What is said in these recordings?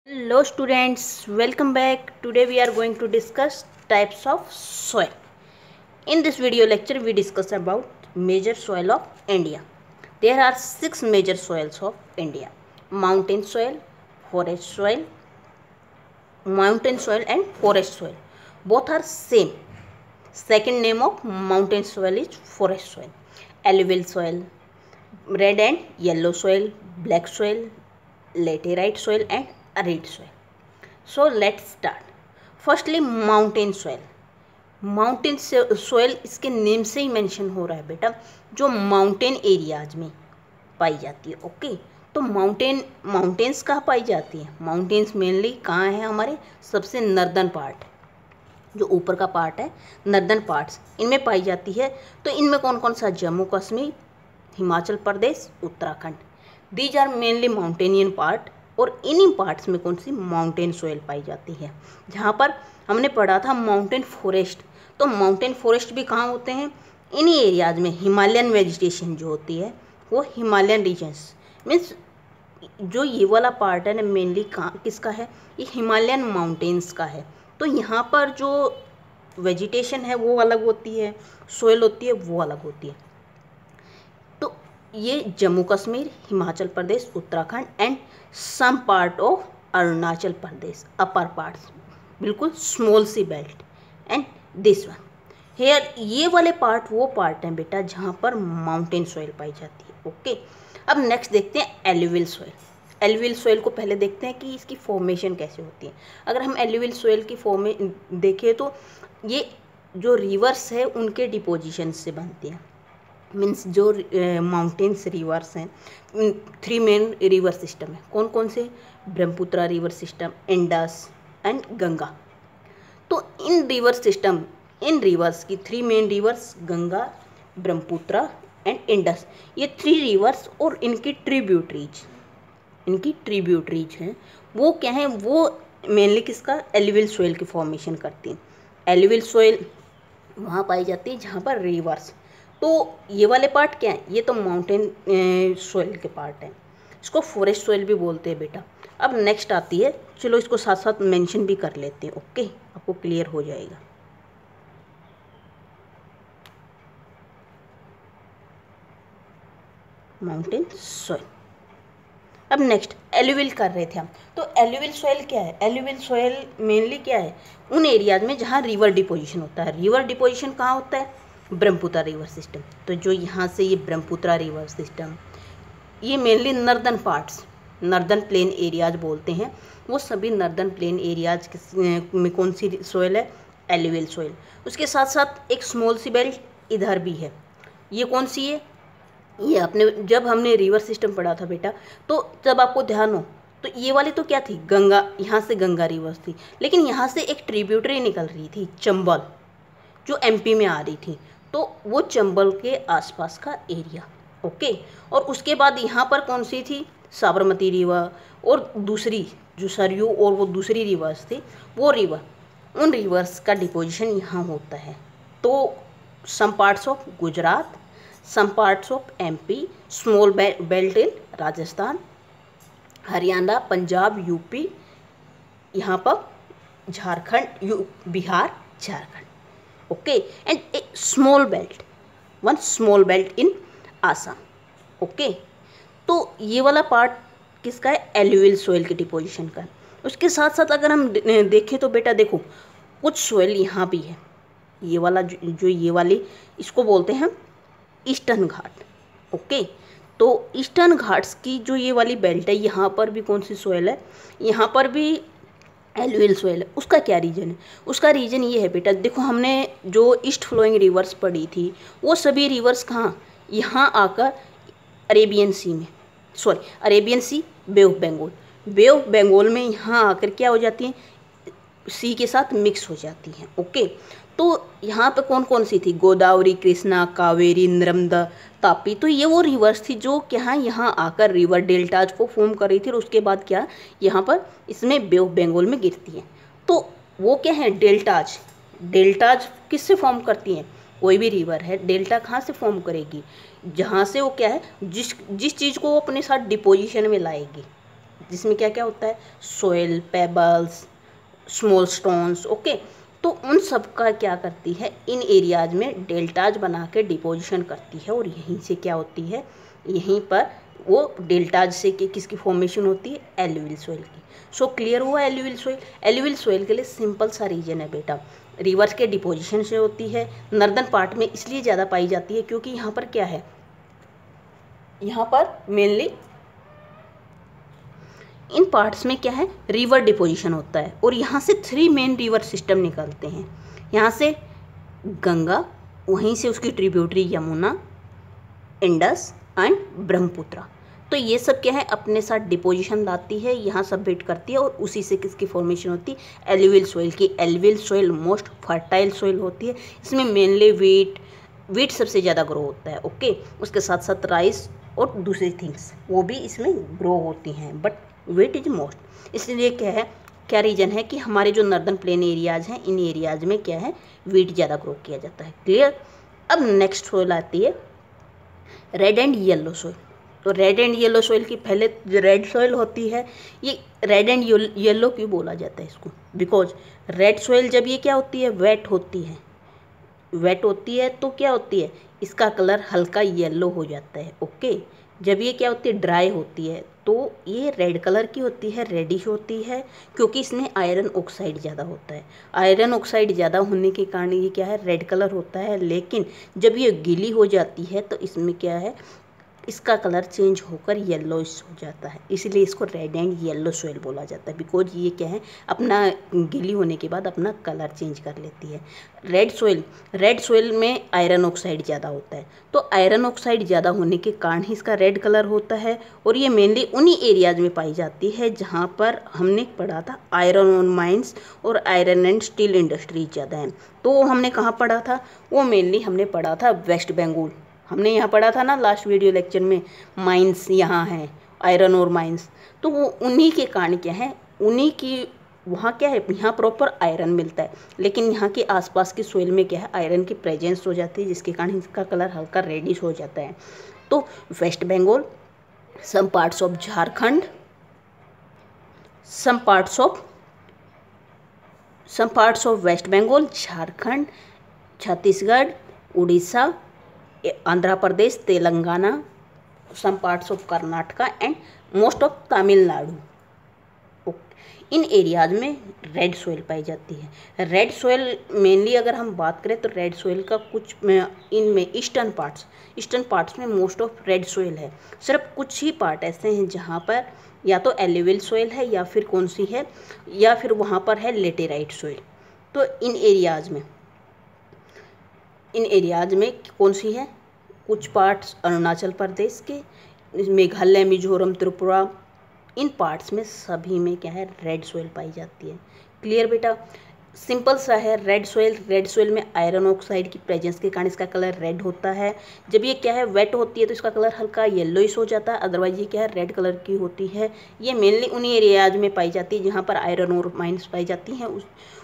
Hello students, welcome back. Today we are going to discuss types of soil. In this video lecture we discuss about major soil of India. There are 6 major soils of India. Mountain soil, forest soil, mountain soil and forest soil. Both are same. Second name of mountain soil is forest soil. Alluvial soil, red and yellow soil, black soil, laterite soil and arid soil. So let's start. Firstly mountain soil. Mountain soil इसके name से ही mention हो रहा है बेटा, जो mountain areas में पाई जाती है. ओके, तो माउंटेन्स कहाँ पाई जाती है? माउंटेन्स मेनली कहाँ है? हमारे सबसे नर्दर्न पार्ट, जो ऊपर का पार्ट है, नर्दर्न पार्ट्स इनमें पाई जाती है. तो इनमें कौन कौन सा? Jammu Kashmir, Himachal Pradesh, Uttarakhand. These are mainly mountainian part. और इन्हीं पार्ट्स में कौन सी? माउंटेन सोयल पाई जाती है. जहाँ पर हमने पढ़ा था माउंटेन फॉरेस्ट, तो माउंटेन फॉरेस्ट भी कहाँ होते हैं? इन्हीं एरियाज में. हिमालयन वेजिटेशन जो होती है वो हिमालयन रीजन्स मीन्स जो ये वाला पार्ट है ना, मेनली कहाँ किसका है? ये हिमालयन माउंटेन्स का है. तो यहाँ पर जो वेजिटेशन है वो अलग होती है, सोयल होती है वो अलग होती है. तो ये Jammu Kashmir, Himachal Pradesh, Uttarakhand and some part of Arunachal Pradesh, upper parts, बिल्कुल स्मॉल सी belt and this one here. ये वाले पार्ट वो पार्ट हैं बेटा जहाँ पर माउंटेन सॉइल पाई जाती है. ओके, अब नेक्स्ट देखते हैं एलुवियल सॉइल. एलुवियल सॉइल को पहले देखते हैं कि इसकी फॉर्मेशन कैसे होती है. अगर हम एलुवियल सॉइल की फॉर्मे देखें तो ये जो रिवर्स है उनके डिपोजिशन से बनती है. मीन्स जो माउंटेन्स रिवर्स हैं, 3 मेन रिवर सिस्टम है. कौन कौन से? Brahmaputra river system, Indus and Ganga. तो इन रिवर्स की 3 main rivers, Ganga, Brahmaputra and Indus, ये 3 रिवर्स और इनकी ट्रिब्यूटरीज हैं. वो क्या हैं? वो मेनली किसका? एलुवियल सॉइल की फॉर्मेशन करती हैं. एलुवियल सॉइल वहाँ पाई जाती है जहाँ पर रिवर्स. तो ये वाले पार्ट क्या है? ये तो माउंटेन सॉइल के पार्ट हैं. इसको फॉरेस्ट सॉइल भी बोलते हैं बेटा. अब नेक्स्ट आती है, चलो इसको साथ साथ मेंशन भी कर लेते हैं. ओके, आपको क्लियर हो जाएगा. Mountain soil. अब नेक्स्ट एलुवियल कर रहे थे हम. तो एलुवियल सॉइल क्या है? एलुवियल सॉइल मेनली क्या है? उन एरियाज में जहाँ रिवर डिपोजिशन होता है. रिवर डिपोजिशन कहाँ होता है? Brahmaputra river system. तो जो यहाँ से ये ब्रह्मपुत्र रिवर सिस्टम, ये mainly northern parts, northern plain areas बोलते हैं. वो सभी नर्दर्न प्लेन एरियाज में कौन सी सोयल है? Alluvial soil. उसके साथ साथ एक स्मॉल सी बेल्ट इधर भी है. ये कौन सी है? ये अपने जब हमने रिवर सिस्टम पढ़ा था बेटा, तो जब आपको ध्यान हो तो ये वाली तो क्या थी? गंगा. यहाँ से गंगा रिवर्स थी, लेकिन यहाँ से एक ट्रिब्यूटरी निकल रही थी, चंबल, जो एमपी में आ रही थी. तो वो चंबल के आसपास का एरिया. ओके, और उसके बाद यहाँ पर कौन सी थी? साबरमती रिवर और दूसरी जो सरयू और वो दूसरी रिवर्स थी, वो रिवर, उन रिवर्स का डिपोजिशन यहाँ होता है. तो some parts of Gujarat, some parts of MP, small belt in Rajasthan, Haryana, Punjab, UP, यहाँ पर Jharkhand, Bihar, Jharkhand. Okay, and a small belt, one small belt in Assam. Okay, तो ये वाला पार्ट किसका है? एलुवियल सॉइल के डिपोजिशन का. उसके साथ साथ अगर हम देखें तो बेटा देखो, कुछ सॉइल यहाँ भी है. ये वाला जो ये वाली, इसको बोलते हैं हम ईस्टर्न घाट. ओके, तो ईस्टर्न घाट्स की जो ये वाली बेल्ट है, यहाँ पर भी कौन सी सॉइल है? यहाँ पर भी एलुवियल सॉइल है. उसका क्या रीजन है? उसका रीजन ये है बेटा, देखो हमने जो ईस्ट फ्लोइंग रिवर्स पढ़ी थी, वो सभी रिवर्स कहाँ? यहाँ आकर Arabian sea, bay of Bengal में यहाँ आकर क्या हो जाती हैं? सी के साथ मिक्स हो जाती हैं. ओके, तो यहाँ पे कौन कौन सी थी? गोदावरी, कृष्णा, कावेरी, नर्मदा, तापी. तो ये वो रिवर्स थी जो क्या है, यहाँ आकर रिवर डेल्टाज को फॉर्म कर रही थी. और उसके बाद क्या, यहाँ पर इसमें बे ऑफ बंगाल में गिरती है. तो वो क्या है? डेल्टाज किससे फॉर्म करती हैं? कोई भी रिवर है, डेल्टा कहाँ से फॉर्म करेगी? जहाँ से वो क्या है, जिस चीज़ को वो अपने साथ डिपोजिशन में लाएगी. जिसमें क्या क्या होता है, soil, pebbles, small stones, okay. तो उन सब का क्या करती है, इन एरियाज में डेल्टाज बना के डिपोजिशन करती है, और यहीं से क्या होती है, यहीं पर वो डेल्टाज से किसकी फॉर्मेशन होती है, एल्यूविल सॉइल की। सो क्लियर हुआ एल्यूविल सॉइल। एल्यूविल सॉइल के लिए सिंपल सा रीजन है बेटा, रिवर्स के डिपोजिशन से होती है। नॉर्दर्न पार्ट में इसलिए ज़्यादा पाई जाती है क्योंकि यहाँ पर क्या है, यहाँ पर मेनली इन पार्ट्स में क्या है, रिवर डिपोजिशन होता है, और यहाँ से 3 मेन रिवर सिस्टम निकलते हैं। यहाँ से गंगा, वहीं से उसकी tributary Yamuna, Indus and Brahmaputra. तो ये सब क्या है, अपने साथ डिपोजिशन लाती है, यहाँ सब वेट करती है, और उसी से किसकी फॉर्मेशन होती है, एल्यूविल सॉइल की। एल्यूविल सॉइल मोस्ट फर्टाइल सॉइल होती है। इसमें मेनली वीट सबसे ज़्यादा ग्रो होता है, ओके। उसके साथ साथ राइस और दूसरी थिंग्स वो भी इसमें ग्रो होती हैं, बट वीट इज मोस्ट। इसलिए क्या है, क्या रीज़न है कि हमारे जो नॉर्दर्न प्लेन एरियाज़ हैं, इन एरियाज़ में क्या है, वीट ज़्यादा ग्रो किया जाता है। क्लियर। अब नेक्स्ट सॉइल आती है रेड एंड येलो सॉइल। तो रेड एंड येलो सॉइल की पहले रेड सॉइल होती है। ये रेड एंड येलो क्यों बोला जाता है इसको, बिकॉज रेड सॉइल जब ये क्या होती है, वेट होती है, वेट होती है तो क्या होती है, इसका कलर हल्का येलो हो जाता है, ओके। जब ये क्या होती है, ड्राई होती है, तो ये रेड कलर की होती है, रेडिश होती है, क्योंकि इसमें आयरन ऑक्साइड ज़्यादा होता है। आयरन ऑक्साइड ज़्यादा होने के कारण ये क्या है, रेड कलर होता है। लेकिन जब ये गीली हो जाती है तो इसमें क्या है, इसका कलर चेंज होकर येलोइश हो जाता है, इसलिए इसको रेड एंड येलो सॉइल बोला जाता है। बिकॉज ये क्या है, अपना गीली होने के बाद अपना कलर चेंज कर लेती है। रेड सॉइल में आयरन ऑक्साइड ज़्यादा होता है, तो आयरन ऑक्साइड ज़्यादा होने के कारण ही इसका रेड कलर होता है। और ये मेनली उन्हीं एरियाज में पाई जाती है जहाँ पर हमने पढ़ा था आयरन ऑन माइंस और आयरन एंड स्टील इंडस्ट्रीज ज़्यादा हैं। तो वो हमने कहाँ पढ़ा था, वो मेनली हमने पढ़ा था वेस्ट बंगाल। हमने यहाँ पढ़ा था ना लास्ट वीडियो लेक्चर में, माइंस यहाँ है, आयरन और माइंस। तो वो उन्हीं के कारण क्या है, उन्हीं की वहाँ क्या है, यहाँ प्रॉपर आयरन मिलता है, लेकिन यहाँ के आसपास की सोइल में क्या है, आयरन की प्रेजेंस हो जाती है, जिसके कारण इसका कलर हल्का रेडिश हो जाता है। तो West Bengal, some parts of Jharkhand, some parts of West Bengal, Jharkhand, Chhattisgarh, Orissa, Andhra Pradesh, Telangana, some parts of Karnataka and most of Tamil Nadu. इन एरियाज में रेड सॉइल पाई जाती है। रेड सॉइल मेनली अगर हम बात करें तो रेड सॉइल का कुछ इनमें ईस्टर्न पार्ट्स में मोस्ट ऑफ रेड सॉइल है। सिर्फ कुछ ही पार्ट ऐसे हैं जहाँ पर या तो एल्यूवियल सॉइल है, या फिर कौन सी है, या फिर वहाँ पर है लेटेराइट सॉइल। तो इन एरियाज में कौन सी है, कुछ पार्ट्स अरुणाचल प्रदेश के, मेघालय, मिजोरम, त्रिपुरा, इन पार्ट्स में सभी में क्या है, रेड सॉइल पाई जाती है। क्लियर बेटा, सिंपल सा है। रेड सॉइल में आयरन ऑक्साइड की प्रेजेंस के कारण इसका कलर रेड होता है। जब ये क्या है, वेट होती है तो इसका कलर हल्का येलोइश हो जाता है, अदरवाइज ये क्या है, रेड कलर की होती है। ये मेनली उन्हीं एरियाज में पाई जाती है जहाँ पर आयरन और माइंस पाई जाती हैं।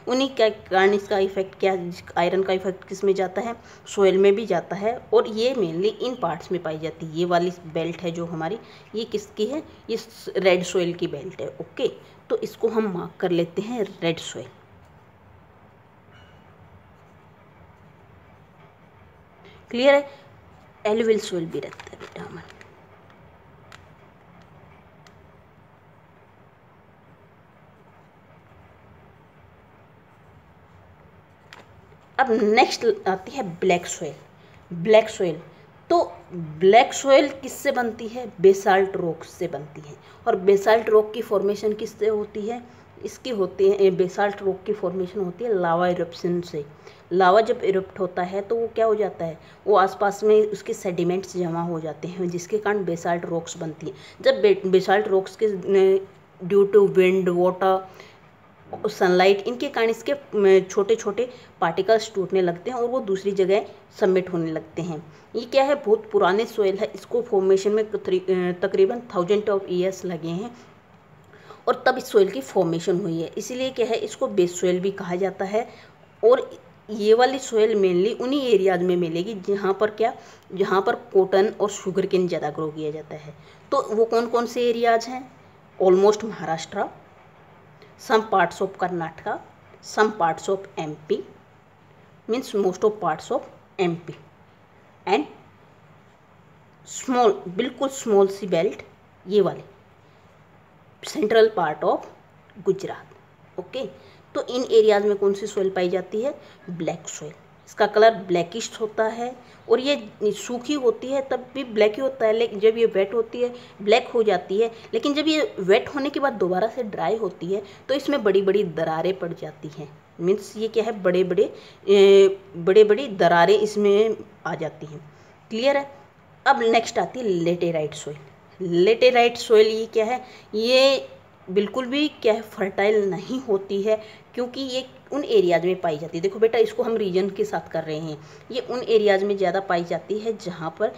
उन्हीं के कारण इसका इफेक्ट क्या, आयरन का इफेक्ट किस में जाता है, सॉइल में भी जाता है, और ये मेनली इन पार्ट्स में पाई जाती है। ये वाली बेल्ट है जो हमारी, ये किसकी है, ये रेड सॉइल की बेल्ट है, ओके। तो इसको हम मार्क कर लेते हैं रेड सॉइल। क्लियर है। एल्यूवियल सॉइल भी रहता है बेटा हमारा। अब नेक्स्ट आती है ब्लैक सॉइल। तो ब्लैक सॉइल किससे बनती है, बेसाल्ट रॉक से बनती है। और बेसाल्ट रॉक की फॉर्मेशन किससे होती है, इसकी होती है, बेसाल्ट रॉक की फॉर्मेशन होती है लावा इरप्शन से। लावा जब इरप्ट होता है तो वो क्या हो जाता है, वो आसपास में उसके सेडिमेंट्स जमा हो जाते हैं, जिसके कारण बेसाल्ट रॉक्स बनती है। जब बेसाल्ट रॉक्स के due to wind, water, sunlight, इनके कारण इसके छोटे छोटे पार्टिकल्स टूटने लगते हैं और वो दूसरी जगह सबमिट होने लगते हैं। ये क्या है, बहुत पुराने सॉइल है, इसको फॉर्मेशन में तकरीबन 1000 ऑफ ईयर्स लगे हैं, और तब इस सॉइल की फॉर्मेशन हुई है। इसीलिए क्या है, इसको बेस सॉइल भी कहा जाता है। और ये वाली सॉइल मेनली उन्हीं एरियाज में मिलेगी जहाँ पर कॉटन और शुगर केन ज़्यादा ग्रो किया जाता है। तो वो कौन कौन से एरियाज हैं, almost Maharashtra, some parts of Karnataka, some parts of MP, means most of parts of MP, and small, बिल्कुल स्मॉल सी बेल्ट ये वाले central part of Gujarat. Okay, तो इन एरियाज में कौन सी सॉइल पाई जाती है? Black soil. इसका कलर ब्लैकिश होता है और ये सूखी होती है तब भी ब्लैक ही होता है, लेकिन जब ये वेट होती है ब्लैक हो जाती है, लेकिन जब ये वेट होने के बाद दोबारा से ड्राई होती है तो इसमें बड़ी बड़ी दरारें पड़ जाती हैं। मीन्स ये क्या है, बड़े बड़ी दरारें इसमें आ जाती हैं। क्लियर है? अब नेक्स्ट आती है लेटेराइट सॉइल। लेटेराइट सॉइल ये क्या है? ये बिल्कुल भी क्या है, फर्टाइल नहीं होती है, क्योंकि ये उन एरियाज में पाई जाती है। देखो बेटा, इसको हम रीजन के साथ कर रहे हैं। ये उन एरियाज में ज़्यादा पाई जाती है जहाँ पर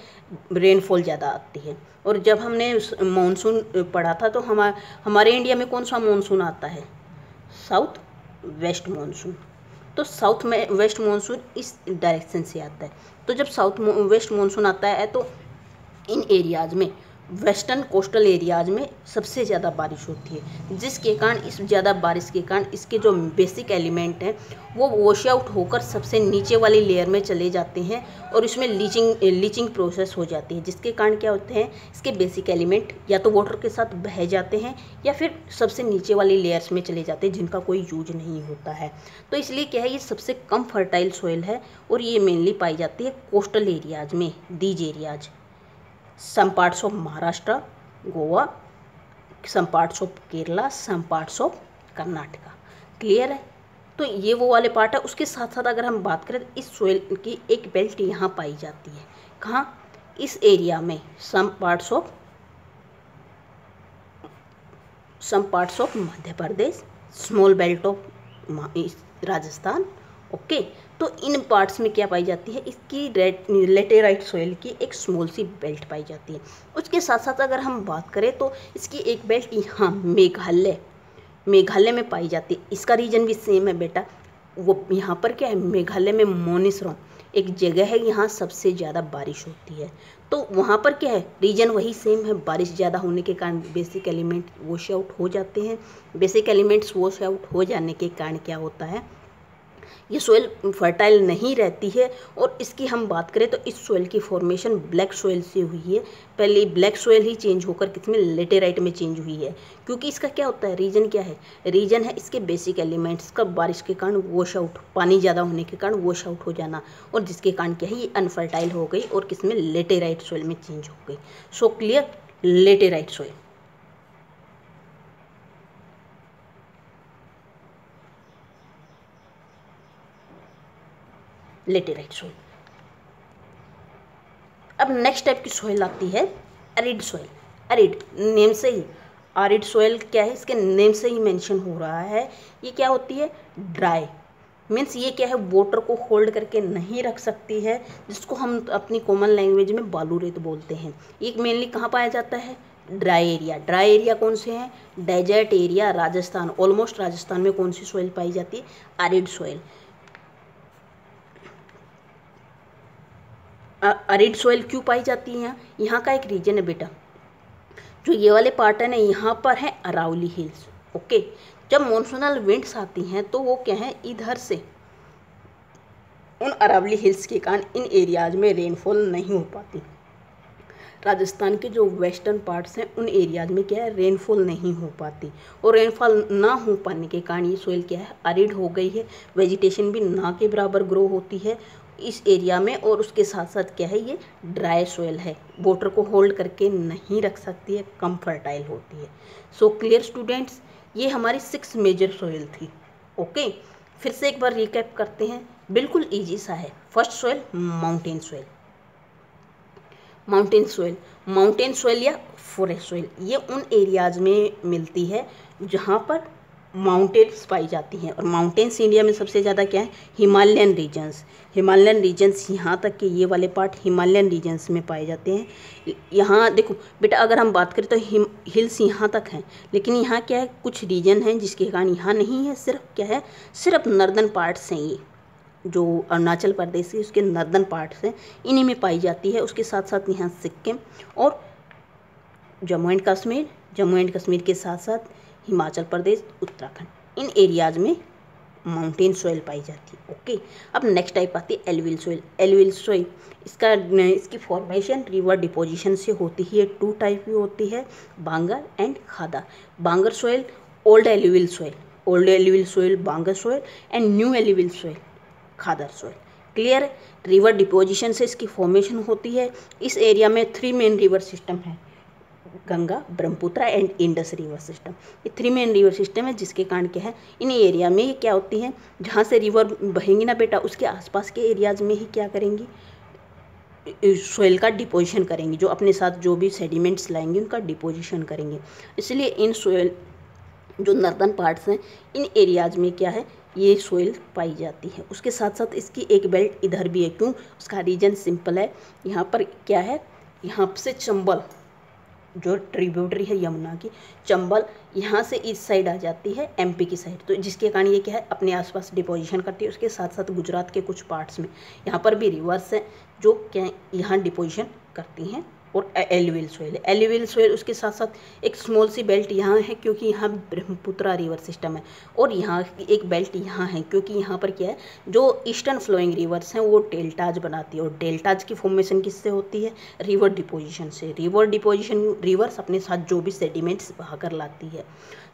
रेनफॉल ज़्यादा आती है। और जब हमने मानसून पढ़ा था तो हमारे इंडिया में कौन सा मानसून आता है? South west monsoon. तो साउथ में वेस्ट मानसून इस डायरेक्शन से आता है। तो जब साउथ वेस्ट मानसून आता है तो इन एरियाज में, वेस्टर्न कोस्टल एरियाज में सबसे ज़्यादा बारिश होती है, जिसके कारण इस ज़्यादा बारिश के कारण इसके जो बेसिक एलिमेंट हैं वो वॉश आउट होकर सबसे नीचे वाली लेयर में चले जाते हैं और इसमें लीचिंग प्रोसेस हो जाती है, जिसके कारण क्या होते हैं, इसके बेसिक एलिमेंट या तो वाटर के साथ बह जाते हैं या फिर सबसे नीचे वाली लेयर्स में चले जाते हैं, जिनका कोई यूज नहीं होता है। तो इसलिए क्या है, ये सबसे कम फर्टाइल सॉइल है और ये मेनली पाई जाती है कोस्टल एरियाज में, these areas, some parts of Maharashtra, Goa, some parts of Kerala, some parts of Karnataka. Clear है? तो ये वो वाले पार्ट है। उसके साथ साथ अगर हम बात करें तो इस सॉइल की एक बेल्ट यहाँ पाई जाती है। कहाँ? इस एरिया में some parts of Madhya Pradesh, small belt of Rajasthan. Okay, तो इन पार्ट्स में क्या पाई जाती है, इसकी लेटेराइट सॉइल की एक स्मॉल सी बेल्ट पाई जाती है। उसके साथ साथ अगर हम बात करें तो इसकी एक बेल्ट यहाँ मेघालय में पाई जाती है। इसका रीजन भी सेम है बेटा। वो यहाँ पर क्या है, मेघालय में मोनिसराम एक जगह है, यहाँ सबसे ज़्यादा बारिश होती है। तो वहाँ पर क्या है, रीजन वही सेम है। बारिश ज़्यादा होने के कारण बेसिक एलिमेंट वॉश आउट हो जाते हैं। बेसिक एलिमेंट्स वॉश आउट हो जाने के कारण क्या होता है, ये सॉइल फर्टाइल नहीं रहती है। और इसकी हम बात करें तो इस सॉइल की फॉर्मेशन ब्लैक सॉइल से हुई है। पहले ब्लैक सॉइल ही चेंज होकर किसमें, लेटेराइट में चेंज हुई है। क्योंकि इसका क्या होता है, रीजन क्या है, रीजन है इसके बेसिक एलिमेंट्स का बारिश के कारण वॉश आउट, पानी ज़्यादा होने के कारण वॉश आउट हो जाना, और जिसके कारण क्या है, ये अनफर्टाइल हो गई और किसमें, लेटेराइट सॉइल में चेंज हो गई। So clear, laterite soil. Laterite soil. अब नेक्स्ट टाइप की सॉइल आती है एरिड सॉइल। एरिड नेम से ही, एरिड सॉइल क्या है, इसके नेम से ही मेंशन हो रहा है। ये क्या होती है, ड्राई। मीन्स ये क्या है, वाटर को होल्ड करके नहीं रख सकती है, जिसको हम अपनी कॉमन लैंग्वेज में बालू रेत बोलते हैं। ये मेनली कहाँ पाया जाता है, ड्राई एरिया। ड्राई एरिया कौन से हैं, desert area, Rajasthan. Almost Rajasthan में कौन सी सॉइल पाई जाती है, एरिड सॉइल। एरिड सॉइल क्यों पाई जाती है यहाँ, यहाँ का एक रीजन है बेटा, जो ये वाले पार्ट है ना, यहाँ पर है अरावली हिल्स। ओके, जब मॉनसूनल विंड्स आती हैं तो वो क्या है, इधर से उन अरावली हिल्स के कारण इन एरियाज में रेनफॉल नहीं हो पाती। राजस्थान के जो वेस्टर्न पार्ट्स हैं उन एरियाज में क्या है, रेनफॉल नहीं हो पाती, और रेनफॉल ना हो पाने के कारण ये सॉइल क्या है, एरिड हो गई है। वेजिटेशन भी ना के बराबर ग्रो होती है इस एरिया में, और उसके साथ साथ क्या है, ये ड्राई सॉइल है, वाटर को होल्ड करके नहीं रख सकती है, कम फर्टाइल होती है। सो क्लियर स्टूडेंट्स, ये हमारी 6 मेजर सॉइल थी। ओके, फिर से एक बार रिकैप करते हैं, बिल्कुल इजी सा है। First soil mountain soil. Mountain soil या फॉरेस्ट सॉइल, ये उन एरियाज में मिलती है जहाँ पर माउंटेन्स पाई जाती हैं। और माउंटेन्स इंडिया में सबसे ज़्यादा क्या है, हिमालयन रीजन्स यहाँ तक कि ये वाले पार्ट हिमालयन रीजन्स में पाए जाते हैं। यहाँ देखो बेटा, अगर हम बात करें तो हिल्स यहाँ तक हैं, लेकिन यहाँ क्या है, कुछ रीजन हैं जिसके कारण यहाँ नहीं है। सिर्फ क्या है, सिर्फ नर्दर्न पार्ट्स हैं, ये जो अरुणाचल प्रदेश है उसके नर्दर्न पार्ट्स हैं, इन्हीं में पाई जाती है। उसके साथ साथ यहाँ सिक्किम और जम्मू एंड कश्मीर, जम्मू एंड कश्मीर के साथ साथ हिमाचल प्रदेश, उत्तराखंड, इन एरियाज़ में माउंटेन सॉइल पाई जाती है। ओके, अब नेक्स्ट टाइप आती है एलुवियल सॉइल। एलुवियल सॉइल इसकी फॉर्मेशन रिवर डिपोजिशन से होती है। 2 टाइप की होती है, Bangar and Khadar. Bangar soil, old alluvial soil Bangar soil and new alluvial soil Khadar soil. Clear? River deposition से इसकी फॉर्मेशन होती है। इस एरिया में 3 मेन रिवर सिस्टम है, Ganga, Brahmaputra and Indus river system. ये 3 मेन रिवर सिस्टम है, जिसके कारण क्या है, इन एरिया में ये क्या होती हैं, जहाँ से रिवर बहेंगी ना बेटा, उसके आसपास के एरियाज़ में ही क्या करेंगी, सॉइल का डिपोजिशन करेंगी। जो अपने साथ जो भी सेडिमेंट्स लाएंगे उनका डिपोजिशन करेंगे। इसलिए इन सॉइल जो नॉर्दर्न पार्ट्स हैं, इन एरियाज़ में क्या है, ये सॉइल पाई जाती है। उसके साथ साथ इसकी एक बेल्ट इधर भी है। क्यों? उसका रीजन सिंपल है। यहाँ पर क्या है, यहाँ से चंबल जो ट्रिब्यूटरी है यमुना की, चंबल यहाँ से इस साइड आ जाती है एमपी की साइड, तो जिसके कारण ये क्या है, अपने आसपास डिपोजिशन करती है। उसके साथ साथ गुजरात के कुछ पार्ट्स में यहाँ पर भी रिवर्स हैं जो क्या यहाँ डिपोजिशन करती हैं। और एलुवियल सॉइल है। एलुवियल सॉइल उसके साथ साथ एक स्मॉल सी बेल्ट यहाँ है, क्योंकि यहाँ ब्रह्मपुत्र रिवर सिस्टम है। और यहाँ एक बेल्ट यहाँ है, क्योंकि यहाँ पर क्या है, जो ईस्टर्न फ्लोइंग रिवर्स हैं वो डेल्टाज बनाती है। और डेल्टाज की फॉर्मेशन किससे होती है, रिवर डिपोजिशन से। रिवर डिपोजिशन, रिवर्स अपने साथ जो भी सेडिमेंट्स बहा कर लाती है।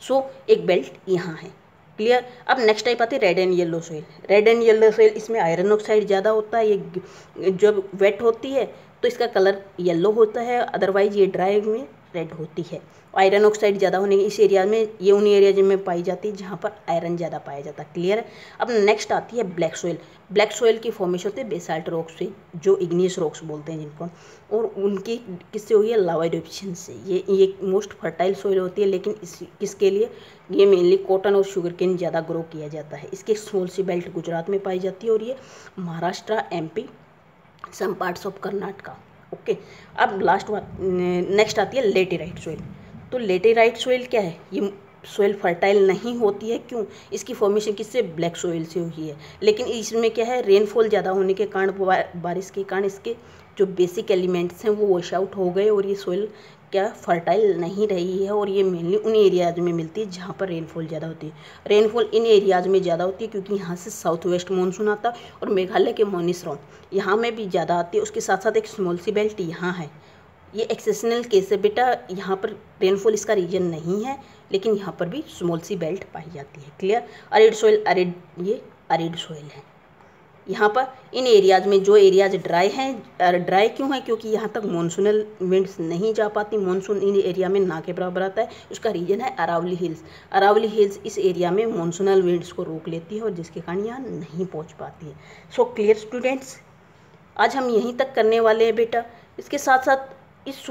सो एक बेल्ट यहाँ है। क्लियर? अब नेक्स्ट टाइप आती है red and yellow soil. Red and yellow soil, इसमें आयरन ऑक्साइड ज़्यादा होता है। ये जब वेट होती है तो इसका कलर येलो होता है, अदरवाइज ये ड्राई में रेड होती है। आयरन ऑक्साइड ज़्यादा होने के इस एरिया में, ये उन एरिया में पाई जाती है जहाँ पर आयरन ज़्यादा पाया जाता है। क्लियर है? अब नेक्स्ट आती है ब्लैक सॉइल। ब्लैक सॉइल की फॉर्मेशन होती है बेसाल्ट रॉक्स से, जो इग्नियस रॉक्स बोलते हैं जिनको, और उनकी किससे हुई है, लावा इरप्शन से। ये मोस्ट फर्टाइल सॉइल होती है, लेकिन किसके लिए, ये मेनली कॉटन और शुगर केन ज़्यादा ग्रो किया जाता है। इसकी स्मॉल सी बेल्ट गुजरात में पाई जाती है, और ये Maharashtra, MP, some parts of Karnataka. Okay, अब लास्ट नेक्स्ट आती है लेटेराइट सॉइल। तो लेटेराइट सॉइल क्या है, ये सॉइल फर्टाइल नहीं होती है। क्यों? इसकी फॉर्मेशन किससे, ब्लैक सॉइल से हुई है। लेकिन इसमें क्या है, रेनफॉल ज़्यादा होने के कारण, बारिश के कारण इसके जो बेसिक एलिमेंट्स हैं वो वॉश आउट हो गए, और ये सॉइल क्या फर्टाइल नहीं रही है। और ये मेनली उन एरियाज में मिलती है जहाँ पर रेनफॉल ज़्यादा होती है। रेनफॉल इन एरियाज में ज़्यादा होती है क्योंकि यहाँ से साउथ वेस्ट मानसून आता है, और मेघालय के मॉनसून यहाँ में भी ज़्यादा आती है। उसके साथ साथ एक स्मॉल सी बेल्ट यहाँ है। ये एक्सेप्शनल केस है बेटा, यहाँ पर रेनफॉल इसका रीजन नहीं है, लेकिन यहाँ पर भी स्मॉल सी बेल्ट पाई जाती है। क्लियर? अरिड सॉइल, ये अरिड सॉइल है। यहाँ पर इन एरियाज़ में जो एरियाज ड्राई हैं, ड्राई क्यों है, क्योंकि यहाँ तक मानसूनल विंड्स नहीं जा पाती। मानसून इन एरिया में ना के बराबर आता है। उसका रीजन है अरावली हिल्स। अरावली हिल्स इस एरिया में मानसूनल विंड्स को रोक लेती है, और जिसके कारण यहाँ नहीं पहुँच पाती है। सो क्लियर स्टूडेंट्स, आज हम यहीं तक करने वाले हैं बेटा। इसके साथ साथ इस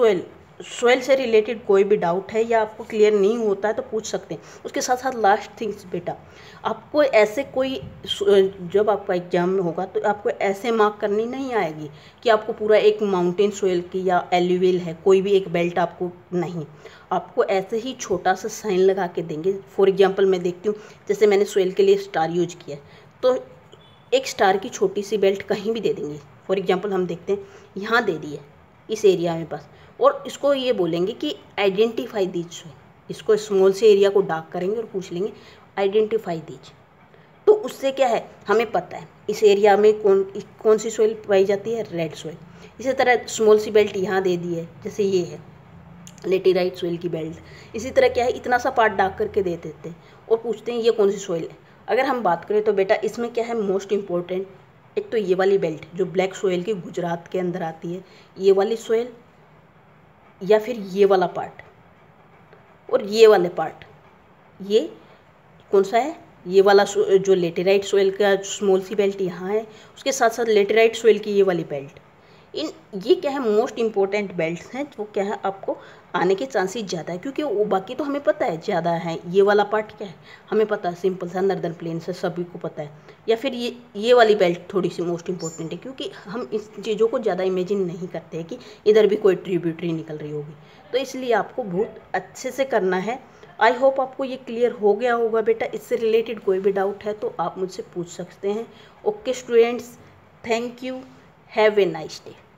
सॉइल से रिलेटेड कोई भी डाउट है या आपको क्लियर नहीं होता है तो पूछ सकते हैं। उसके साथ साथ लास्ट थिंग्स बेटा, आपको ऐसे कोई, जब आपका एग्जाम में होगा तो आपको ऐसे मार्क करनी नहीं आएगी कि आपको पूरा एक माउंटेन सॉइल की या एलुवियल है कोई भी एक बेल्ट, आपको नहीं, आपको ऐसे ही छोटा सा साइन लगा के देंगे। फॉर एग्जांपल मैं देखती हूँ, जैसे मैंने सॉइल के लिए स्टार यूज किया, तो एक स्टार की छोटी सी बेल्ट कहीं भी दे देंगे। फॉर एग्जांपल हम देखते हैं, यहाँ दे दी है इस एरिया में बस, और इसको ये बोलेंगे कि आइडेंटिफाई दीज सॉइल। इसको स्मॉल से एरिया को डार्क करेंगे और पूछ लेंगे आइडेंटिफाई दीज। तो उससे क्या है, हमें पता है इस एरिया में कौन सी सॉइल पाई जाती है, रेड सॉइल। इसी तरह स्मॉल सी बेल्ट यहाँ दे दी है, जैसे ये है लेटेराइट सॉइल की बेल्ट। इसी तरह क्या है, इतना सा पार्ट डार्क करके दे देते हैं और पूछते हैं ये कौन सी सॉइल है। अगर हम बात करें तो बेटा इसमें क्या है मोस्ट इम्पोर्टेंट, एक तो ये वाली बेल्ट जो ब्लैक सॉइल की गुजरात के अंदर आती है, ये वाली सॉइल, या फिर ये वाला पार्ट और ये वाले पार्ट, ये कौन सा है, ये वाला जो लेटेराइट सॉइल का स्मॉल सी बेल्ट यहाँ है, उसके साथ साथ लेटेराइट सॉइल की ये वाली बेल्ट। ये क्या है मोस्ट इम्पोर्टेंट बेल्ट्स हैं, जो क्या है आपको आने के चांसेस ज़्यादा है, क्योंकि वो बाकी तो हमें पता है ज़्यादा है। ये वाला पार्ट क्या है हमें पता है, सिंपल सा नॉर्दर्न प्लेन से सभी को पता है। या फिर ये वाली बेल्ट थोड़ी सी मोस्ट इंपॉर्टेंट है, क्योंकि हम इस चीज़ों को ज़्यादा इमेजिन नहीं करते हैं कि इधर भी कोई ट्रिब्यूटरी निकल रही होगी, तो इसलिए आपको बहुत अच्छे से करना है। आई होप आपको ये क्लियर हो गया होगा बेटा। इससे रिलेटेड कोई भी डाउट है तो आप मुझसे पूछ सकते हैं। Okay students, thank you, have a nice day.